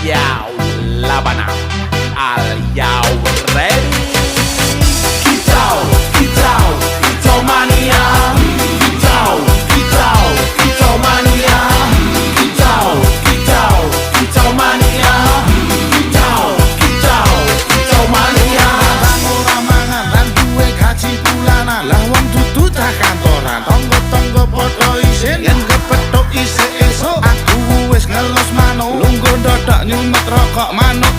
Yo, Labana, are you ready? Kicau, kicau, kicau mania. Kicau, kicau, kicau mania. Kicau, kicau, kicau mania. Kicau, kicau, kicau mania. Bang ora mangan lan duwe gaji bulanan, lah wong dudu cah kantoran. Tonggo-tonggo padha isin yen kepethuk isih esuk. Aku wis ngelos manuk, lungguh ndodok nyumet rokok manuk.